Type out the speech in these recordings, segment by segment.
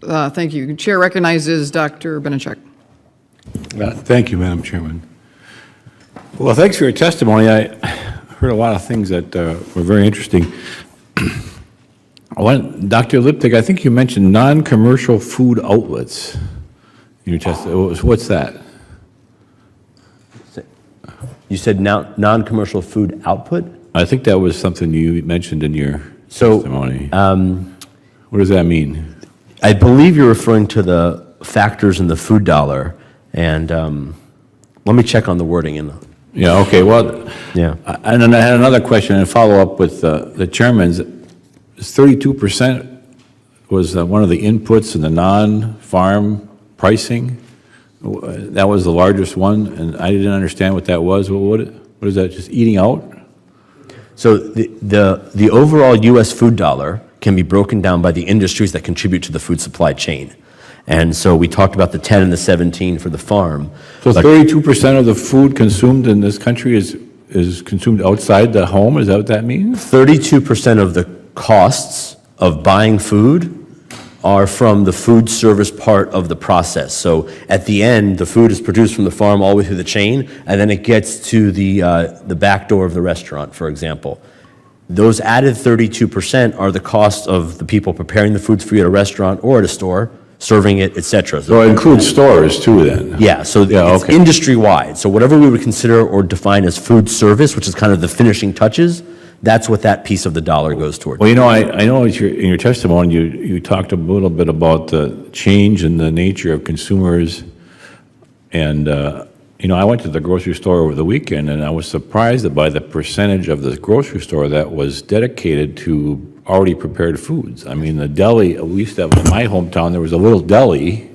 Thank you. Chair recognizes Dr. Benishek. Thank you, Madam Chairman. Well, thanks for your testimony. I heard a lot of things that were very interesting. Dr. Liptik, I think you mentioned non-commercial food outlets in your testimony. What's that? You said non-commercial food output? I think that was something you mentioned in your testimony. What does that mean? I believe you're referring to the factors in the food dollar, and let me check on the wording. Yeah, okay, well, Yeah. And then I had another question and follow up with the chairman's. 32% was one of the inputs in the non-farm pricing. That was the largest one, and I didn't understand what that was. What is that, just eating out? So the overall U.S. food dollar can be broken down by the industries that contribute to the food supply chain. And so we talked about the 10 and the 17 for the farm. So 32% of the food consumed in this country is consumed outside the home? Is that what that means? 32% of the costs of buying food are from the food service part of the process. So at the end, the food is produced from the farm all the way through the chain, and then it gets to the back door of the restaurant, for example. Those added 32% are the cost of the people preparing the foods for you at a restaurant or at a store, serving it, etc. So it includes stores too then? Yeah, so it's industry-wide. So whatever we would consider or define as food service, which is kind of the finishing touches, that's what that piece of the dollar goes toward. Well, you know, I know in your testimony you talked a little bit about the change in the nature of consumers, and you know, I went to the grocery store over the weekend, and I was surprised by the percentage of the grocery store that was dedicated to already prepared foods. I mean, the deli, at least that was my hometown, there was a little deli,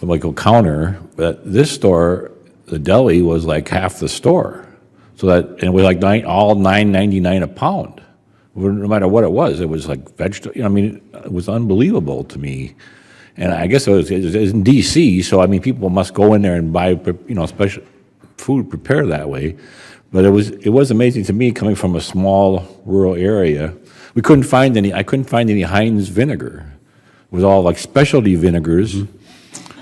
like a counter, but this store, the deli was like half the store. So that, and it was like all $9.99 a pound. No matter what it was like vegetable. You know, I mean, it was unbelievable to me. And I guess it was in D.C., so I mean, people must go in there and buy, you know, special food prepared that way. But it was amazing to me coming from a small rural area. I couldn't find any Heinz vinegar. It was all like specialty vinegars. Mm-hmm.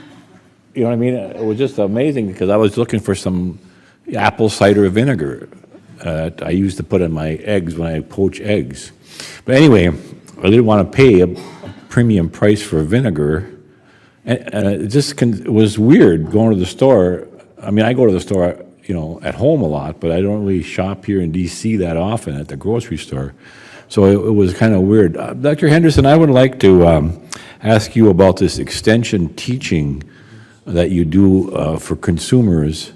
You know what I mean? It was just amazing because I was looking for some apple cider vinegar I used to put in my eggs when I poach eggs. But anyway, I didn't want to pay a premium price for vinegar. And it was weird going to the store. I mean, I go to the store, you know, at home a lot, but I don't really shop here in D.C. that often at the grocery store. So it was kind of weird. Dr. Henderson, I would like to ask you about this extension teaching that you do for consumers.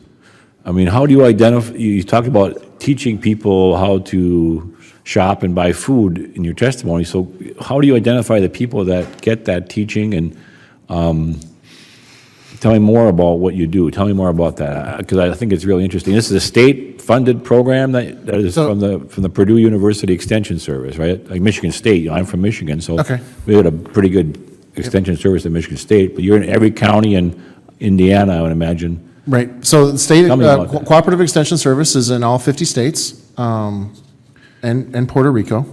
I mean, how do you identify, you talked about teaching people how to shop and buy food in your testimony, so how do you identify the people that get that teaching, and tell me more about what you do. Tell me more about that, because I think it's really interesting. This is a state-funded program that is from the Purdue University Extension Service, right? Like Michigan State, you know, I'm from Michigan, so we had a pretty good extension service at Michigan State, but you're in every county in Indiana, I would imagine. Right. So the state cooperative extension service is in all 50 states and Puerto Rico.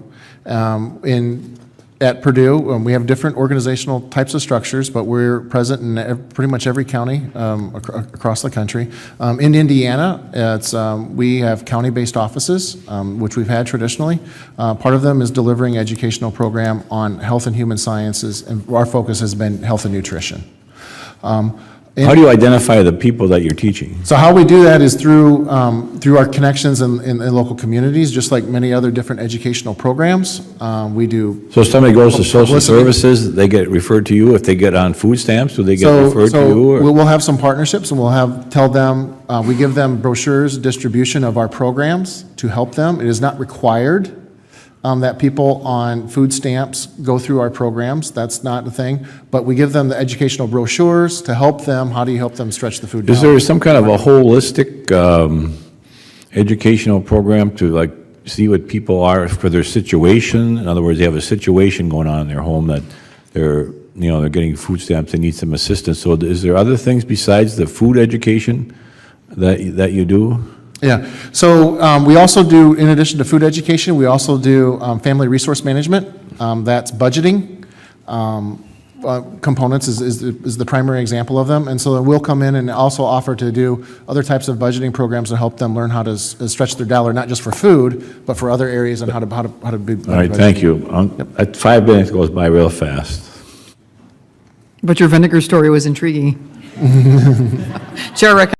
At Purdue, we have different organizational types of structures, but we're present in pretty much every county across the country. In Indiana, we have county-based offices, which we've had traditionally. Part of them is delivering educational program on health and human sciences, and our focus has been health and nutrition. How do you identify the people that you're teaching? So how we do that is through our connections in local communities, just like many other different educational programs. We do. So if somebody goes to social services, they get referred to you. If they get on food stamps, do they get referred to you? Or? We'll have some partnerships, and we give them brochures, distribution of our programs to help them. It is not required that people on food stamps go through our programs. That's not a thing. But we give them the educational brochures to help them. How do you help them stretch the food dollar? Is there some kind of a holistic educational program to like see what people are for their situation? In other words, they have a situation going on in their home that they're getting food stamps, they need some assistance. So is there other things besides the food education that you do? Yeah, so we also do, in addition to food education, we also do family resource management. That's budgeting, components is the primary example of them. And so we'll come in and also offer to do other types of budgeting programs to help them learn how to stretch their dollar, not just for food, but for other areas and how to be. All right, thank you. That 5 minutes goes by real fast. But your vinegar story was intriguing. Chair recognizes